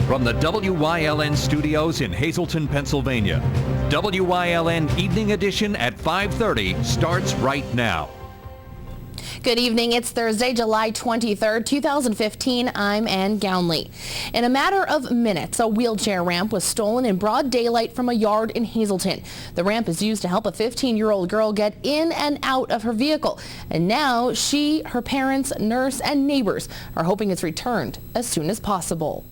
From the WYLN studios in Hazleton, Pennsylvania, WYLN Evening Edition at 5:30 starts right now. Good evening. It's Thursday, July 23rd, 2015. I'm Ann Gownley. In a matter of minutes, a wheelchair ramp was stolen in broad daylight from a yard in Hazleton. The ramp is used to help a 15-year-old girl get in and out of her vehicle. And now she, her parents, nurse, and neighbors are hoping it's returned as soon as possible.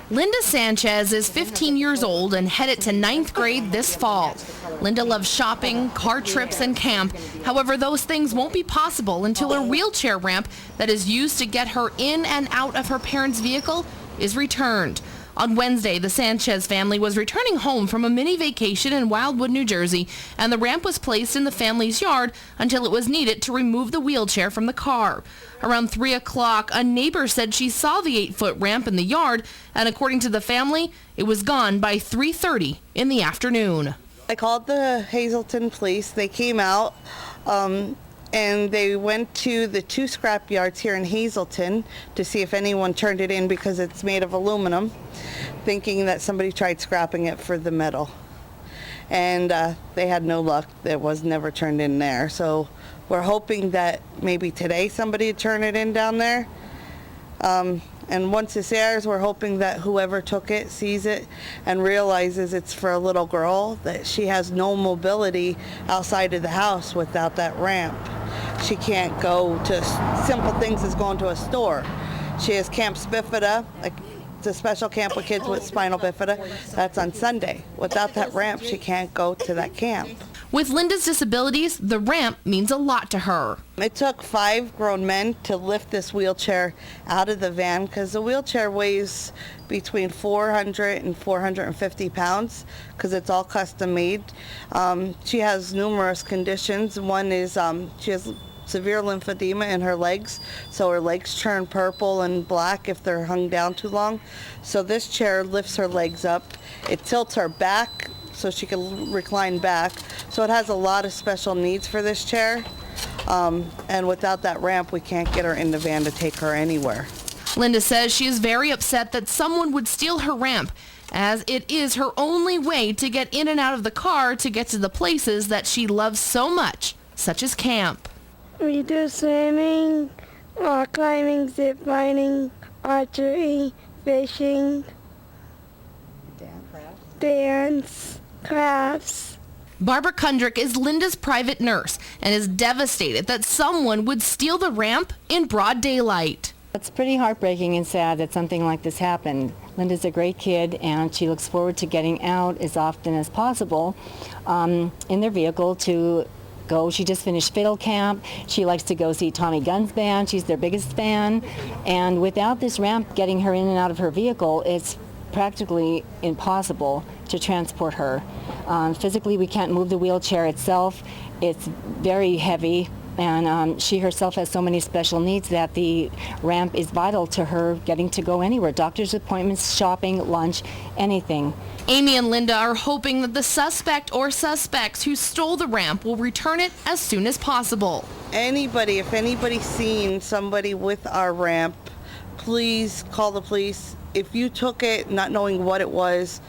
Linda Sanchez is 15 years old and headed to 9th grade this fall. Linda loves shopping, car trips, and camp. However, those things won't be possible until her wheelchair ramp that is used to get her in and out of her parents' vehicle is returned. On Wednesday, the Sanchez family was returning home from a mini vacation in Wildwood, New Jersey, and the ramp was placed in the family's yard until it was needed to remove the wheelchair from the car. Around 3 o'clock, a neighbor said she saw the 8-foot ramp in the yard, and according to the family, it was gone by 3:30 in the afternoon. I called the Hazleton police. They came out and they went to the 2 scrap yards here in Hazleton to see if anyone turned it in because it's made of aluminum, thinking that somebody tried scrapping it for the metal. And they had no luck. It was never turned in there. So we're hoping that maybe today somebody would turn it in down there. And once this airs, we're hoping that whoever took it sees it and realizes it's for a little girl, that she has no mobility outside of the house without that ramp. She can't go to simple things as going to a store. She has Camp Bifida, it's a special camp with kids with spinal bifida. That's on Sunday. Without that ramp, she can't go to that camp. With Linda's disabilities, the ramp means a lot to her. It took 5 grown men to lift this wheelchair out of the van because the wheelchair weighs between 400 and 450 pounds because it's all custom made. She has numerous conditions. One is she has severe lymphedema in her legs, so her legs turn purple and black if they're hung down too long. So this chair lifts her legs up. It tilts her back so she can recline back. So it has a lot of special needs for this chair. And without that ramp, we can't get her in the van to take her anywhere. Linda says she is very upset that someone would steal her ramp, as it is her only way to get in and out of the car to get to the places that she loves so much, such as camp. We do swimming, rock climbing, zip lining, archery, fishing, dance, crafts. Barbara Kundrick is Linda's private nurse and is devastated that someone would steal the ramp in broad daylight. It's pretty heartbreaking and sad that something like this happened. Linda's a great kid and she looks forward to getting out as often as possible in their vehicle to go. She just finished Fiddle Camp. She likes to go see Tommy Gunn's band. She's their biggest fan. And without this ramp getting her in and out of her vehicle, it's practically impossible to transport her. Physically, we can't move the wheelchair itself. It's very heavy, and she herself has so many special needs that the ramp is vital to her getting to go anywhere. Doctor's appointments, shopping, lunch, anything. Amy and Linda are hoping that the suspect or suspects who stole the ramp will return it as soon as possible. If anybody's seen somebody with our ramp, please call the police. If you took it not knowing what it was,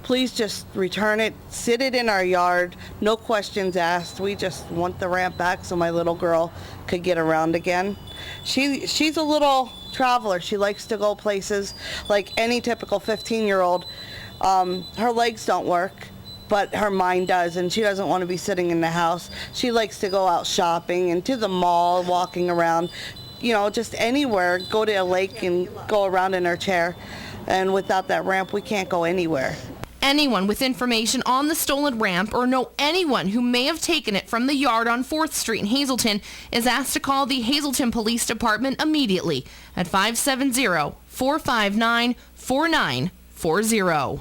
please just return it, sit it in our yard, no questions asked. We just want the ramp back so my little girl could get around again. She's a little traveler. She likes to go places like any typical 15-year-old. Her legs don't work, but her mind does, and she doesn't want to be sitting in the house. She likes to go out shopping and to the mall, walking around, just anywhere, go to a lake and go around in her chair. And without that ramp, we can't go anywhere. Anyone with information on the stolen ramp or know anyone who may have taken it from the yard on 4th Street in Hazleton is asked to call the Hazleton Police Department immediately at 570-459-4940.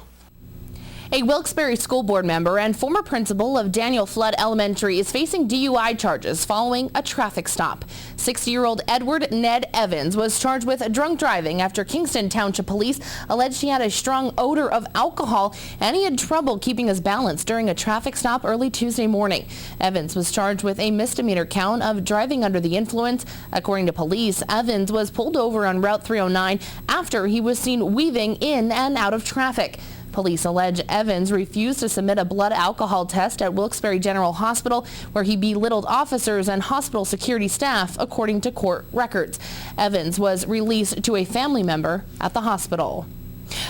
A Wilkes-Barre school board member and former principal of Daniel Flood Elementary is facing DUI charges following a traffic stop. 60-year-old Edward Ned Evans was charged with drunk driving after Kingston Township Police alleged he had a strong odor of alcohol and he had trouble keeping his balance during a traffic stop early Tuesday morning. Evans was charged with a misdemeanor count of driving under the influence. According to police, Evans was pulled over on Route 309 after he was seen weaving in and out of traffic. Police allege Evans refused to submit a blood alcohol test at Wilkes-Barre General Hospital, where he belittled officers and hospital security staff, according to court records. Evans was released to a family member at the hospital.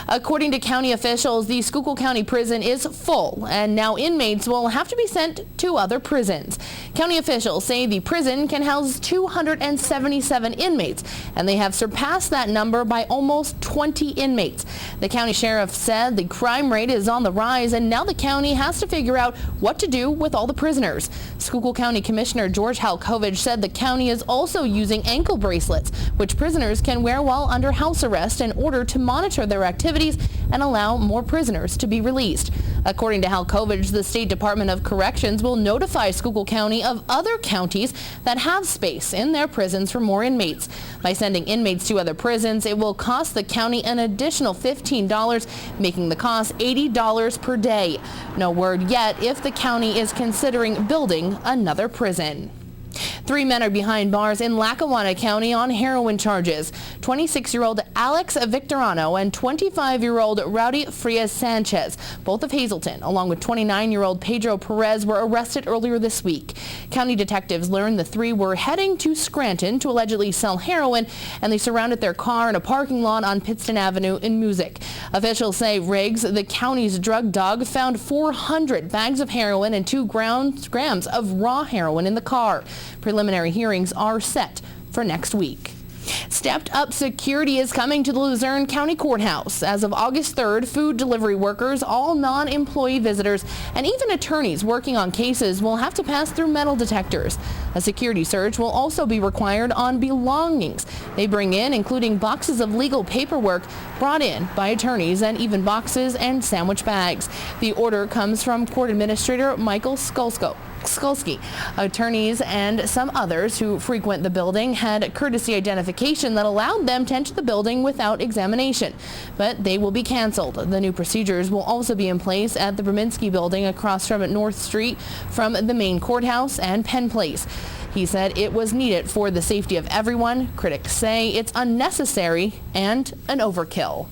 According to county officials, the Schuylkill County Prison is full, and now inmates will have to be sent to other prisons. County officials say the prison can house 277 inmates, and they have surpassed that number by almost 20 inmates. The county sheriff said the crime rate is on the rise, and now the county has to figure out what to do with all the prisoners. Schuylkill County Commissioner George Halkovich said the county is also using ankle bracelets, which prisoners can wear while under house arrest in order to monitor their activities and allow more prisoners to be released. According to Halkovich, the State Department of Corrections will notify Schuylkill County of other counties that have space in their prisons for more inmates. By sending inmates to other prisons, it will cost the county an additional $15, making the cost $80 per day. No word yet if the county is considering building another prison. 3 men are behind bars in Lackawanna County on heroin charges. 26-year-old Alex Victorano and 25-year-old Rowdy Frias Sanchez, both of Hazleton, along with 29-year-old Pedro Perez, were arrested earlier this week. County detectives learned the three were heading to Scranton to allegedly sell heroin, and they surrounded their car in a parking lot on Pittston Avenue in Music. Officials say Riggs, the county's drug dog, found 400 bags of heroin and 2 grams of raw heroin in the car. Preliminary hearings are set for next week. Stepped up security is coming to the Luzerne County Courthouse. As of August 3rd, food delivery workers, all non-employee visitors, and even attorneys working on cases will have to pass through metal detectors. A security search will also be required on belongings they bring in, including boxes of legal paperwork brought in by attorneys and even boxes and sandwich bags. The order comes from Court Administrator Michael Skulski. Attorneys and some others who frequent the building had courtesy identification that allowed them to enter the building without examination, but they will be canceled. The new procedures will also be in place at the Breminski building across from North Street from the main courthouse and Penn Place. He said it was needed for the safety of everyone. Critics say it's unnecessary and an overkill.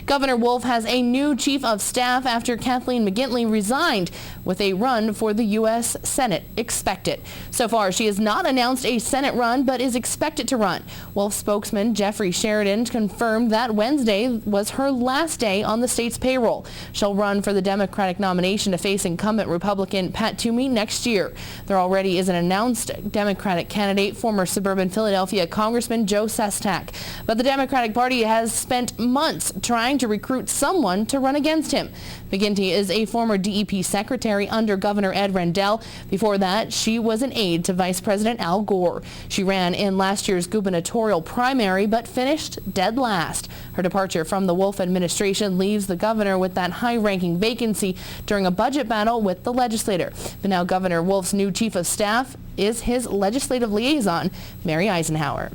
Governor Wolf has a new chief of staff after Kathleen McGintley resigned, with a run for the U.S. Senate expected. So far, she has not announced a Senate run, but is expected to run. Wolf spokesman Jeffrey Sheridan confirmed that Wednesday was her last day on the state's payroll. She'll run for the Democratic nomination to face incumbent Republican Pat Toomey next year. There already is an announced Democratic candidate, former suburban Philadelphia Congressman Joe Sestak. But the Democratic Party has spent months trying to recruit someone to run against him. McGinty is a former DEP secretary under Governor Ed Rendell. Before that, she was an aide to Vice President Al Gore. She ran in last year's gubernatorial primary but finished dead last. Her departure from the Wolf administration leaves the governor with that high-ranking vacancy during a budget battle with the legislator. But now Governor Wolf's new chief of staff is his legislative liaison, Mary Eisenhower.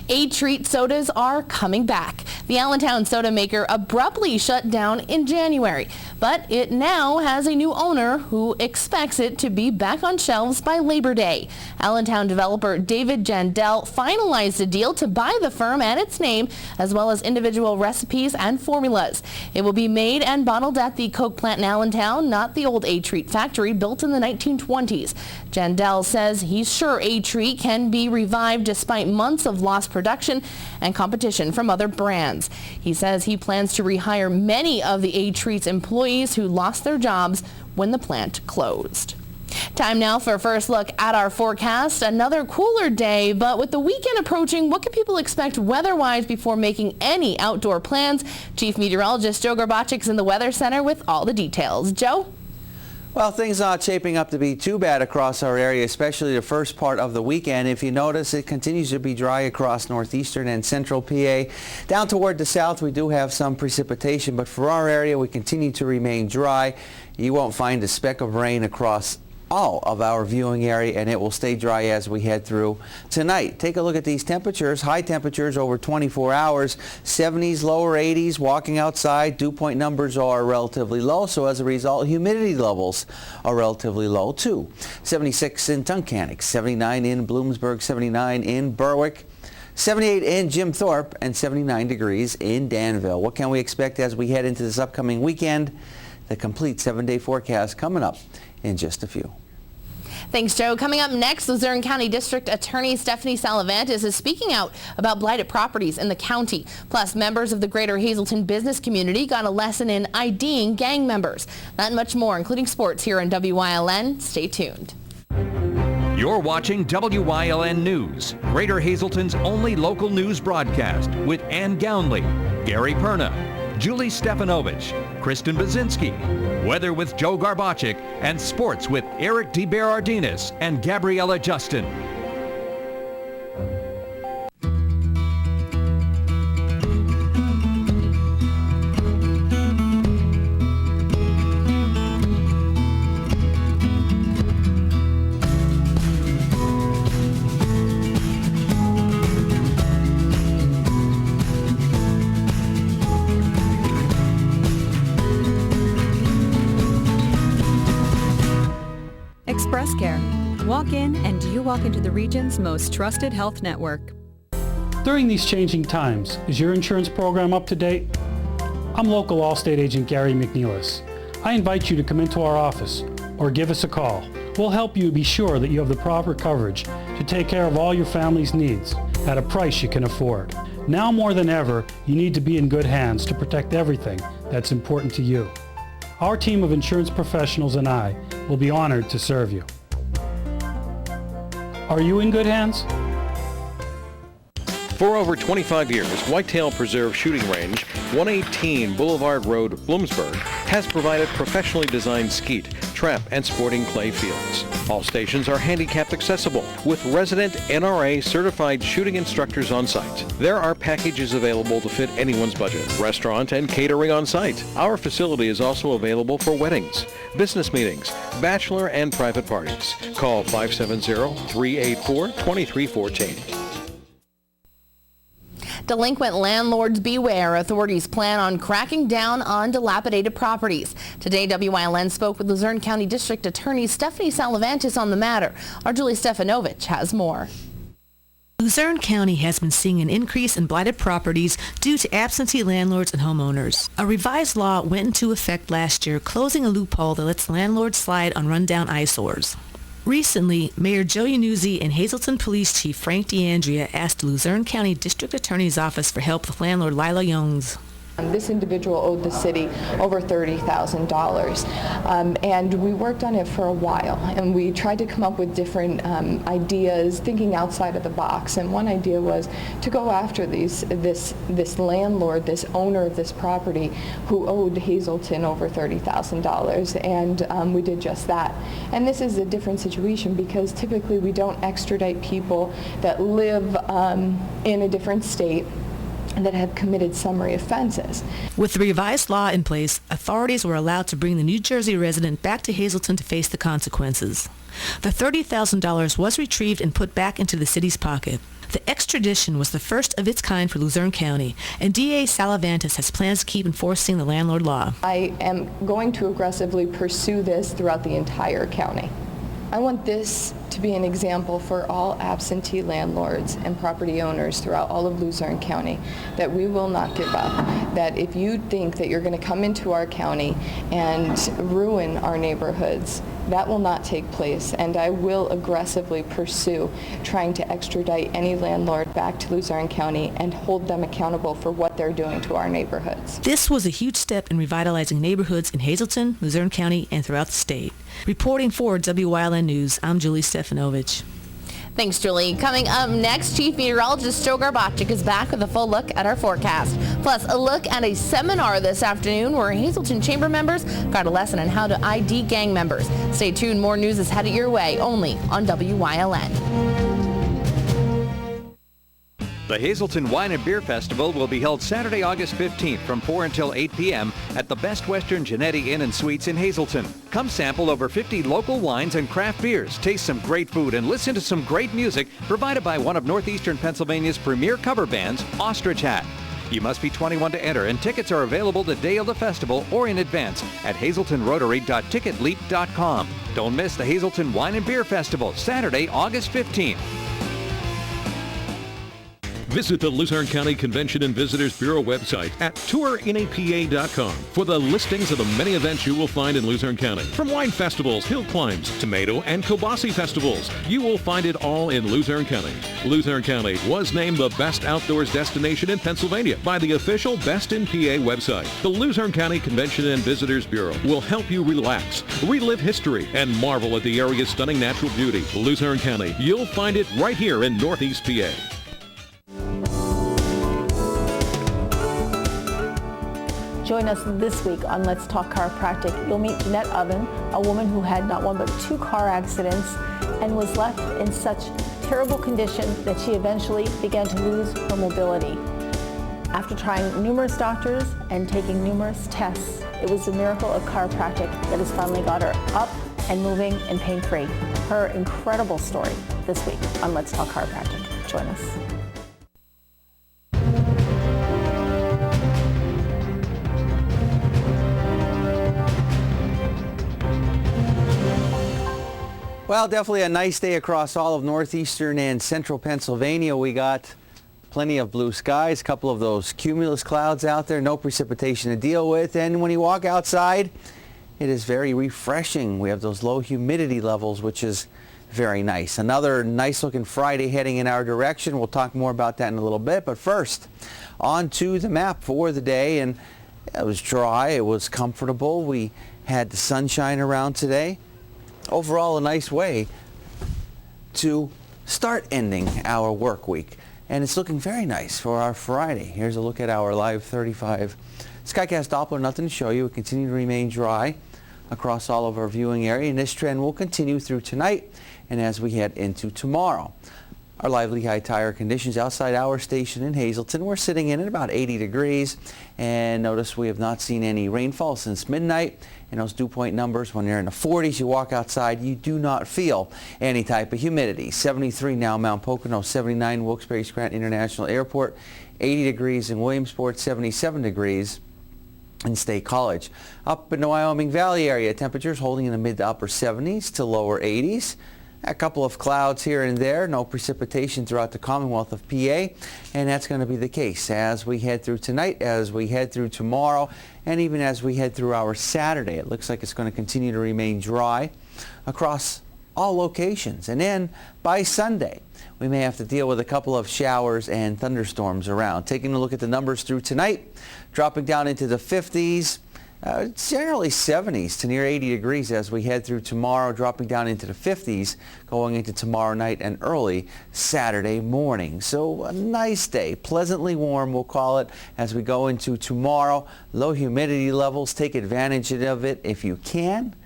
A-Treat sodas are coming back. The Allentown soda maker abruptly shut down in January, but it now has a new owner who expects it to be back on shelves by Labor Day. Allentown developer David Jandel finalized a deal to buy the firm and its name, as well as individual recipes and formulas. It will be made and bottled at the Coke plant in Allentown, not the old A-Treat factory built in the 1920s. Jandel says he's sure A-Treat can be revived despite months of lost production and competition from other brands. He says he plans to rehire many of the A-Treat's employees who lost their jobs when the plant closed. Time now for a first look at our forecast. Another cooler day, but with the weekend approaching, what can people expect weather-wise before making any outdoor plans? Chief Meteorologist Joe Garbachik's in the Weather Center with all the details. Joe? Well, things aren't shaping up to be too bad across our area, especially the first part of the weekend. If you notice, it continues to be dry across northeastern and central PA. Down toward the south, we do have some precipitation, but for our area, we continue to remain dry. You won't find a speck of rain across all of our viewing area, and it will stay dry as we head through tonight. Take a look at these temperatures. High temperatures over 24 hours, 70s, lower 80s. Walking outside, dew point numbers are relatively low, so as a result, humidity levels are relatively low too. 76 in Tunkhannock, 79 in Bloomsburg, 79 in Berwick, 78 in Jim Thorpe, and 79 degrees in Danville. What can we expect as we head into this upcoming weekend? The complete 7-day forecast coming up in just a few. Thanks, Joe. Coming up next, Luzerne County District Attorney Stephanie Salavantis is speaking out about blighted properties in the county. Plus, members of the Greater Hazleton business community got a lesson in IDing gang members. That and much more, including sports, here on WYLN. Stay tuned. You're watching WYLN News, Greater Hazleton's only local news broadcast with Ann Gownley, Gary Perna, Julie Stefanovich, Kristen Bazinski, weather with Joe Garbachik, and sports with Eric DeBerardinis and Gabriella Justin. Express Care. Walk in and you walk into the region's most trusted health network. During these changing times, is your insurance program up to date? I'm local Allstate agent Gary McNeilis. I invite you to come into our office or give us a call. We'll help you be sure that you have the proper coverage to take care of all your family's needs at a price you can afford. Now more than ever, you need to be in good hands to protect everything that's important to you. Our team of insurance professionals and I will be honored to serve you. Are you in good hands? For over 25 years, Whitetail Preserve Shooting Range, 118 Boulevard Road, Bloomsburg, has provided professionally designed skeet, trap, and sporting clay fields. All stations are handicap accessible with resident NRA certified shooting instructors on site. There are packages available to fit anyone's budget, restaurant and catering on site. Our facility is also available for weddings, business meetings, bachelor and private parties. Call 570-384-2314. Delinquent landlords beware. Authorities plan on cracking down on dilapidated properties. Today, WYLN spoke with Luzerne County District Attorney Stephanie Salavantis on the matter. Our Julie Stefanovich has more. Luzerne County has been seeing an increase in blighted properties due to absentee landlords and homeowners. A revised law went into effect last year, closing a loophole that lets landlords slide on rundown eyesores. Recently, Mayor Joe Yanuzzi and Hazleton Police Chief Frank D'Andrea asked the Luzerne County District Attorney's Office for help with landlord Lila Youngs. This individual owed the city over $30,000, and we worked on it for a while, and we tried to come up with different ideas, thinking outside of the box. And one idea was to go after this landlord, this owner of this property, who owed Hazleton over $30,000, and we did just that. And this is a different situation because typically we don't extradite people that live in a different state that have committed summary offenses. With the revised law in place, authorities were allowed to bring the New Jersey resident back to Hazleton to face the consequences. The $30,000 was retrieved and put back into the city's pocket. The extradition was the first of its kind for Luzerne County, and DA Salavantis has plans to keep enforcing the landlord law. I am going to aggressively pursue this throughout the entire county. I want this to be an example for all absentee landlords and property owners throughout all of Luzerne County, that we will not give up, that if you think that you're going to come into our county and ruin our neighborhoods, that will not take place, and I will aggressively pursue trying to extradite any landlord back to Luzerne County and hold them accountable for what they're doing to our neighborhoods. This was a huge step in revitalizing neighborhoods in Hazleton, Luzerne County, and throughout the state. Reporting for WYLN News, I'm Julie Stefanovich. Thanks, Julie. Coming up next, Chief Meteorologist Joe Garbacik is back with a full look at our forecast. Plus, a look at a seminar this afternoon where Hazleton Chamber members got a lesson on how to ID gang members. Stay tuned. More news is headed your way only on WYLN. The Hazleton Wine and Beer Festival will be held Saturday, August 15th from 4 until 8 p.m. at the Best Western Genetti Inn and Suites in Hazleton. Come sample over 50 local wines and craft beers, taste some great food, and listen to some great music provided by one of Northeastern Pennsylvania's premier cover bands, Ostrich Hat. You must be 21 to enter, and tickets are available the day of the festival or in advance at hazletonrotary.ticketleap.com. Don't miss the Hazleton Wine and Beer Festival, Saturday, August 15th. Visit the Luzerne County Convention and Visitors Bureau website at tourinapa.com for the listings of the many events you will find in Luzerne County. From wine festivals, hill climbs, tomato and kielbasa festivals, you will find it all in Luzerne County. Luzerne County was named the best outdoors destination in Pennsylvania by the official Best in PA website. The Luzerne County Convention and Visitors Bureau will help you relax, relive history, and marvel at the area's stunning natural beauty. Luzerne County, you'll find it right here in Northeast PA. Join us this week on Let's Talk Chiropractic. You'll meet Jeanette Oven, a woman who had not one but 2 car accidents and was left in such terrible condition that she eventually began to lose her mobility. After trying numerous doctors and taking numerous tests, it was the miracle of chiropractic that has finally got her up and moving and pain-free. Her incredible story this week on Let's Talk Chiropractic. Join us. Well, definitely a nice day across all of northeastern and central Pennsylvania. We got plenty of blue skies, a couple of those cumulus clouds out there, no precipitation to deal with. And when you walk outside, it is very refreshing. We have those low humidity levels, which is very nice. Another nice looking Friday heading in our direction. We'll talk more about that in a little bit. But first, on to the map for the day. And it was dry. It was comfortable. We had the sunshine around today. Overall, a nice way to start ending our work week. And it's looking very nice for our Friday. Here's a look at our Live 35 Skycast Doppler. Nothing to show you. It continues to remain dry across all of our viewing area. And this trend will continue through tonight and as we head into tomorrow. Our lively high tire conditions outside our station in Hazleton. We're sitting in at about 80 degrees. And notice we have not seen any rainfall since midnight. And those dew point numbers, when they're in the 40s, you walk outside, you do not feel any type of humidity. 73 now, Mount Pocono, 79, Wilkes-Barre-Scranton International Airport, 80 degrees in Williamsport, 77 degrees in State College. Up in the Wyoming Valley area, temperatures holding in the mid to upper 70s to lower 80s. A couple of clouds here and there, no precipitation throughout the Commonwealth of PA, and that's going to be the case as we head through tonight, as we head through tomorrow, and even as we head through our Saturday. It looks like it's going to continue to remain dry across all locations. And then by Sunday, we may have to deal with a couple of showers and thunderstorms around. Taking a look at the numbers through tonight, dropping down into the 50s. It's generally 70s to near 80 degrees as we head through tomorrow, dropping down into the 50s going into tomorrow night and early Saturday morning. So a nice day, pleasantly warm we'll call it as we go into tomorrow. Low humidity levels, take advantage of it if you can.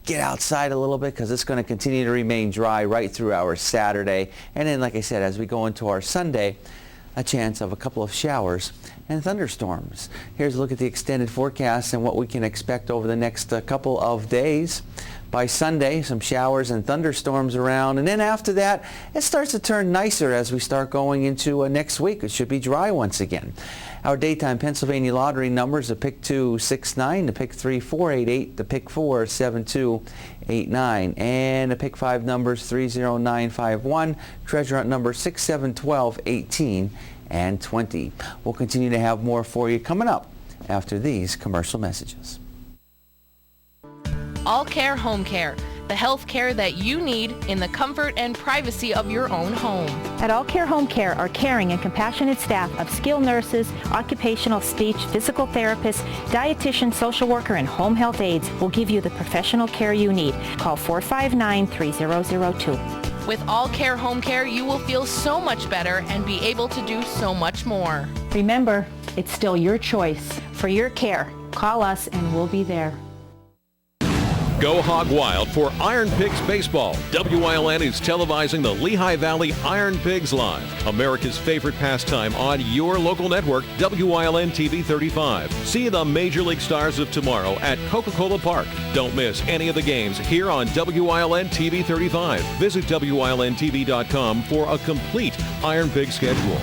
Get outside a little bit because it's going to continue to remain dry right through our Saturday. And then, like I said, as we go into our Sunday, a chance of a couple of showers and thunderstorms. Here's a look at the extended forecast and what we can expect over the next couple of days. By Sunday, some showers and thunderstorms around, and then after that, it starts to turn nicer as we start going into next week. It should be dry once again. Our daytime Pennsylvania lottery numbers, the pick 2, 6-9, the pick 3, 4-8-8, the pick 4, 7-2-8-9, and the pick 5 numbers 3-0-9-5-1, treasure hunt number 6, 7, 12, 18, and 20. We'll continue to have more for you coming up after these commercial messages. All Care Home Care, the health care that you need in the comfort and privacy of your own home. At All Care Home Care, our caring and compassionate staff of skilled nurses, occupational speech, physical therapists, dietitian, social worker, and home health aides will give you the professional care you need. Call 459-3002. With All Care Home Care, you will feel so much better and be able to do so much more. Remember, it's still your choice. For your care, call us and we'll be there. Go hog wild for Iron Pigs Baseball. WILN is televising the Lehigh Valley Iron Pigs Live, America's favorite pastime on your local network, WILN TV 35. See the Major League Stars of tomorrow at Coca-Cola Park. Don't miss any of the games here on WILN TV 35. Visit WILNTV.com for a complete Iron Pig schedule.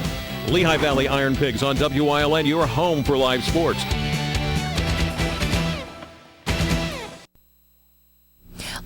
Lehigh Valley Iron Pigs on WILN, your home for live sports.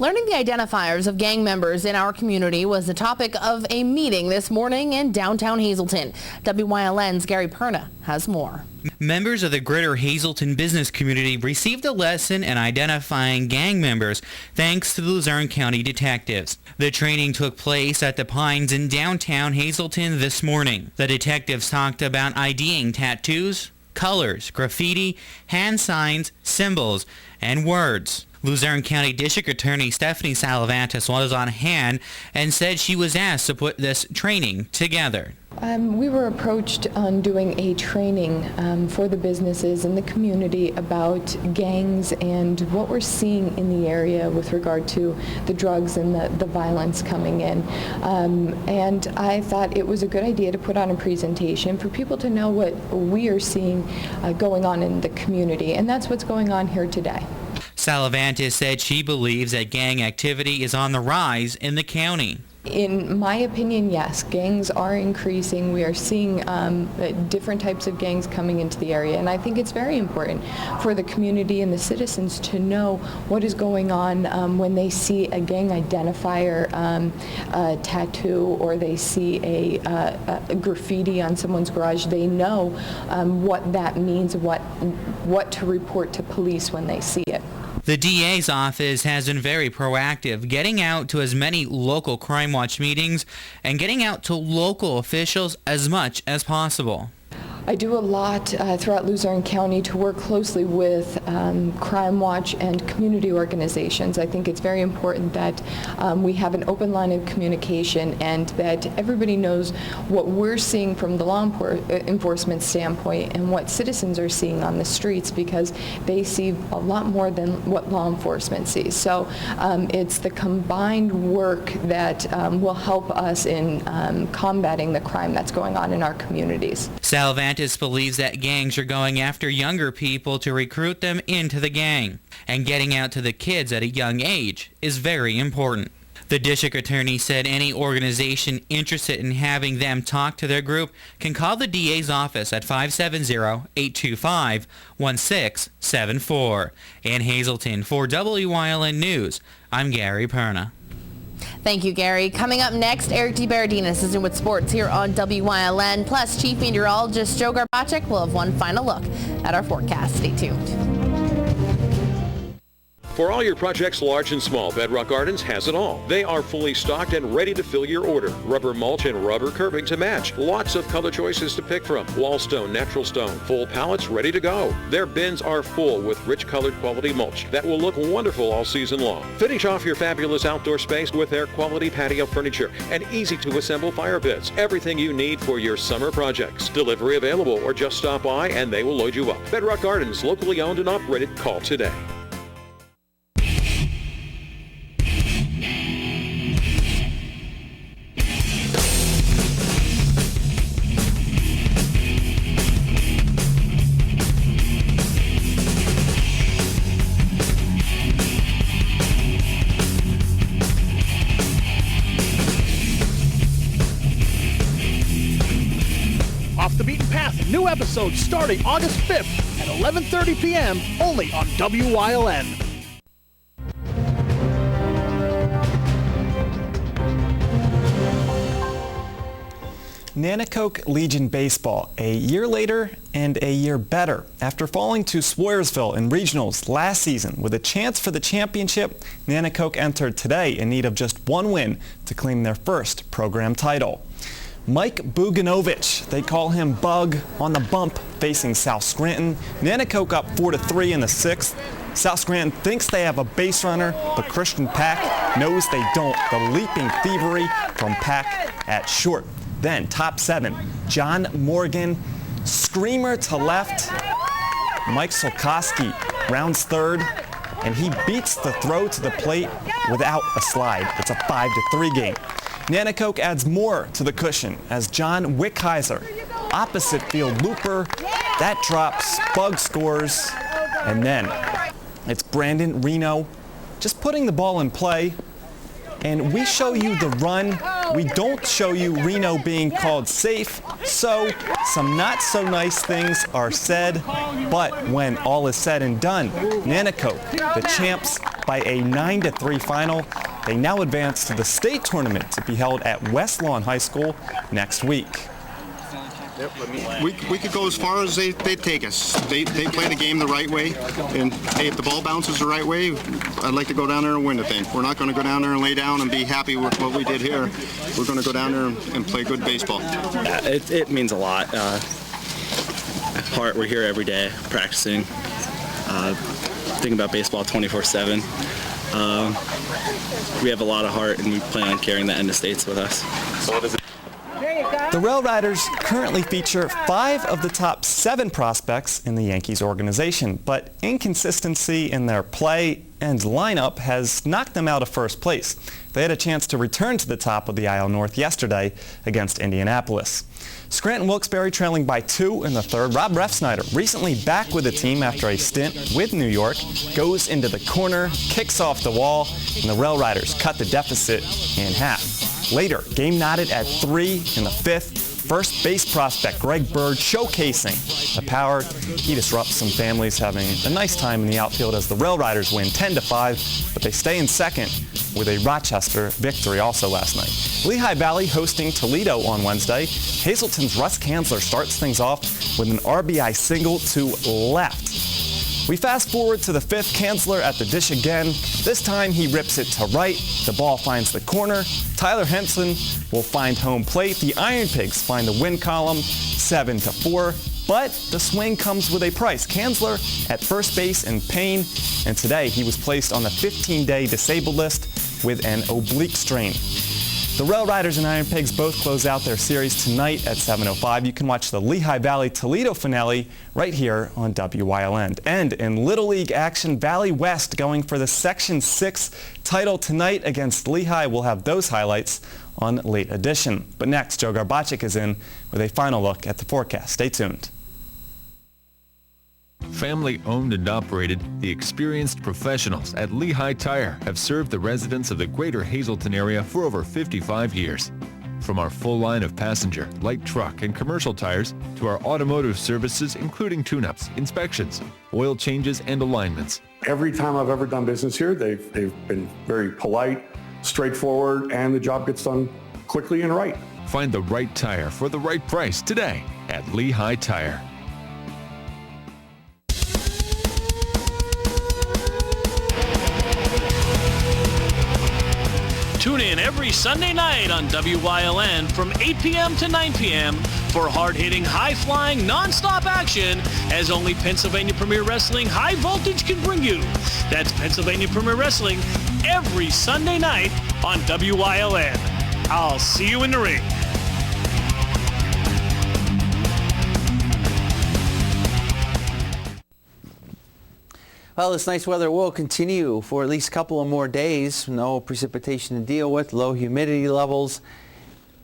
Learning the identifiers of gang members in our community was the topic of a meeting this morning in downtown Hazleton. WILN's Gary Perna has more. Members of the Greater Hazleton business community received a lesson in identifying gang members thanks to the Luzerne County detectives. The training took place at the Pines in downtown Hazleton this morning. The detectives talked about IDing tattoos, colors, graffiti, hand signs, symbols, and words. Luzerne County District Attorney Stephanie Salavantis was on hand and said she was asked to put this training together. We were approached on doing a training for the businesses in the community about gangs and what we're seeing in the area with regard to the drugs and the violence coming in. And I thought it was a good idea to put on a presentation for people to know what we are seeing going on in the community. And that's what's going on here today. Salavantis said she believes that gang activity is on the rise in the county. In my opinion, yes, gangs are increasing. We are seeing different types of gangs coming into the area, and I think it's very important for the community and the citizens to know what is going on when they see a gang identifier tattoo or they see a graffiti on someone's garage. They know what that means, what to report to police when they see it. The DA's office has been very proactive, getting out to as many local Crime Watch meetings and getting out to local officials as much as possible. I do a lot throughout Luzerne County to work closely with Crime Watch and community organizations. I think it's very important that we have an open line of communication and that everybody knows what we're seeing from the law enforcement standpoint and what citizens are seeing on the streets, because they see a lot more than what law enforcement sees. So it's the combined work that will help us in combating the crime that's going on in our communities. Salavantis believes that gangs are going after younger people to recruit them into the gang, and getting out to the kids at a young age is very important. The district attorney said any organization interested in having them talk to their group can call the DA's office at 570-825-1674. In Hazleton, for WILN News, I'm Gary Perna. Thank you, Gary. Coming up next, Eric DeBerardinez is in with sports here on WILN. Plus, Chief Meteorologist Joe Garbacek will have one final look at our forecast. Stay tuned. For all your projects, large and small, Bedrock Gardens has it all. They are fully stocked and ready to fill your order. Rubber mulch and rubber curving to match. Lots of color choices to pick from. Wall stone, natural stone, full pallets ready to go. Their bins are full with rich colored quality mulch that will look wonderful all season long. Finish off your fabulous outdoor space with their quality patio furniture and easy to assemble fire pits. Everything you need for your summer projects. Delivery available, or just stop by and they will load you up. Bedrock Gardens, locally owned and operated. Call today. Off the Beaten Path, new episodes starting August 5th at 11:30 p.m. only on WILN. Nanticoke Legion Baseball, a year later and a year better. After falling to Swoyersville in regionals last season with a chance for the championship, Nanticoke entered today in need of just one win to claim their first program title. Mike Buganovich, they call him Bug, on the bump facing South Scranton. Nanticoke up 4-3 in the 6th. South Scranton thinks they have a base runner, but Christian Pack knows they don't. The leaping thievery from Peck at short. Then top 7, John Morgan, screamer to left. Mike Solkoski rounds third, and he beats the throw to the plate without a slide. It's a 5-3 game. Nanticoke adds more to the cushion as John Wickheiser, opposite field looper, that drops, Bug scores, and then it's Brandon Reno just putting the ball in play, and we show you the run. We don't show you Reno being called safe, so some not so nice things are said, but when all is said and done, Nanticoke, the champs, by a 9-3 final. They now advance to the state tournament to be held at West Lawn High School next week. We could go as far as they take us. They play the game the right way, and hey, if the ball bounces the right way, I'd like to go down there and win the thing. We're not going to go down there and lay down and be happy with what we did here. We're going to go down there and play good baseball. Yeah, it means a lot. We're here every day practicing, thinking about baseball 24/7. We have a lot of heart, and we plan on carrying that into states with us. So what is it? The Rail Riders currently feature 5 of the top 7 prospects in the Yankees organization, but inconsistency in their play and lineup has knocked them out of first place. They had a chance to return to the top of the IL North yesterday against Indianapolis. Scranton Wilkes-Barre trailing by 2 in the third. Rob Refsnyder, recently back with the team after a stint with New York, goes into the corner, kicks off the wall, and the Rail Riders cut the deficit in half. Later, game knotted at 3 in the 5th. First base prospect Greg Bird showcasing the power. He disrupts some families having a nice time in the outfield as the Rail Riders win 10-5, but they stay in second with a Rochester victory also last night. Lehigh Valley hosting Toledo on Wednesday. Hazelton's Russ Kanzler starts things off with an RBI single to left. We fast forward to the 5th, Kanzler at the dish again. This time he rips it to right. The ball finds the corner. Tyler Henson will find home plate. The Iron Pigs find the win column 7-4. But the swing comes with a price. Kanzler at first base in pain, and today he was placed on the 15-day disabled list with an oblique strain. The Rail Riders and Iron Pigs both close out their series tonight at 7:05. You can watch the Lehigh Valley Toledo finale right here on WYLN. And in Little League action, Valley West going for the Section 6 title tonight against Lehigh. We'll have those highlights on Late Edition. But next, Joe Garbacik is in with a final look at the forecast. Stay tuned. Family owned and operated, the experienced professionals at Lehigh Tire have served the residents of the greater Hazleton area for over 55 years. From our full line of passenger, light truck, and commercial tires to our automotive services including tune-ups, inspections, oil changes, and alignments. Every time I've ever done business here, they've been very polite, straightforward, and the job gets done quickly and right. Find the right tire for the right price today at Lehigh Tire. Tune in every Sunday night on WYLN from 8 p.m. to 9 p.m. for hard-hitting, high-flying, non-stop action as only Pennsylvania Premier Wrestling High Voltage can bring you. That's Pennsylvania Premier Wrestling every Sunday night on WYLN. I'll see you in the ring. Well, this nice weather will continue for at least a couple of more days. No precipitation to deal with, low humidity levels.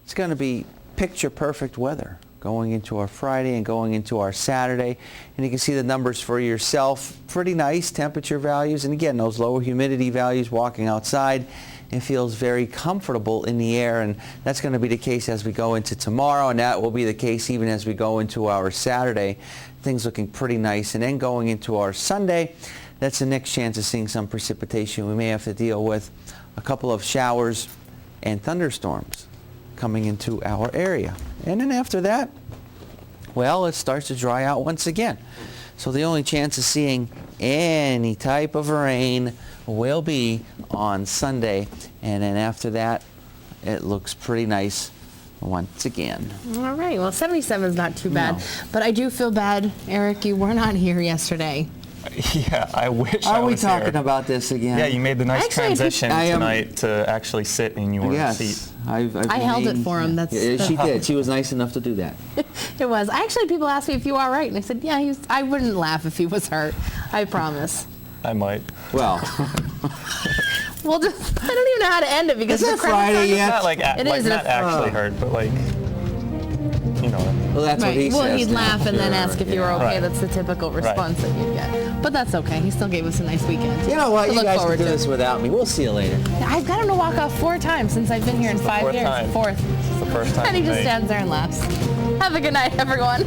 It's going to be picture-perfect weather going into our Friday and going into our Saturday. And you can see the numbers for yourself. Pretty nice temperature values. And again, those low humidity values walking outside, it feels very comfortable in the air. And that's going to be the case as we go into tomorrow. And that will be the case even as we go into our Saturday. Things looking pretty nice. And then going into our Sunday, that's the next chance of seeing some precipitation. We may have to deal with a couple of showers and thunderstorms coming into our area. And then after that, well, it starts to dry out once again. So the only chance of seeing any type of rain will be on Sunday. And then after that, it looks pretty nice once again. All right. Well, 77 is not too bad. No. But I do feel bad, Eric, you were not here yesterday. Yeah, I wish Are I we was talking here. about this again? Yeah, you made the nice Actually, transition I, tonight to actually sit in your seat. Yes, I've I held it remained- for him. That's, Yeah, she did. She was nice enough to do that. It was. Actually, people asked me if you were all right, and I said, yeah, I wouldn't laugh if he was hurt. I promise. I might. Well, We'll just, I don't even know how to end it because Is it the credit Friday card- yet? Not like, It like is, not it's- actually hurt, but like, you know. well, that's what Right. he Well, says. he'd now. laugh and then Sure, ask if you were yeah. okay. Right. That's the typical Right. response that you'd get. But that's okay. He still gave us a nice weekend. You know what? To You look guys can forward do to. this without me. We'll see you later. I've got him to walk off 4 times since I've been here in 5 fourth years. time. Fourth. It's the first time And he just tonight. stands there and laughs. Have a good night, everyone.